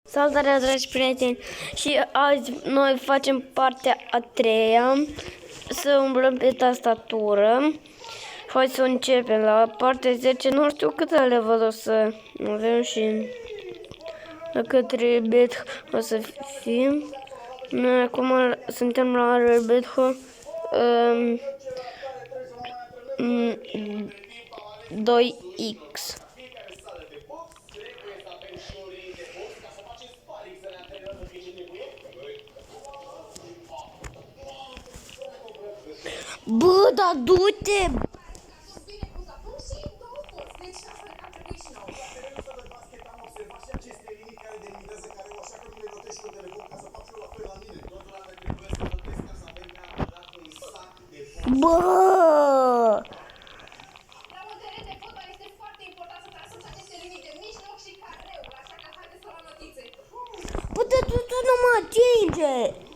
Salutare, dragi prieteni! Și azi noi facem partea a treia, să umblăm pe tastatură. Hai să începem la partea 10, nu știu câte level o să avem și la către Beth o să fim. Noi acum suntem la Rebetho 2X. Bă, dar du-te! Bă! Bă, dar tu nu mă atinge!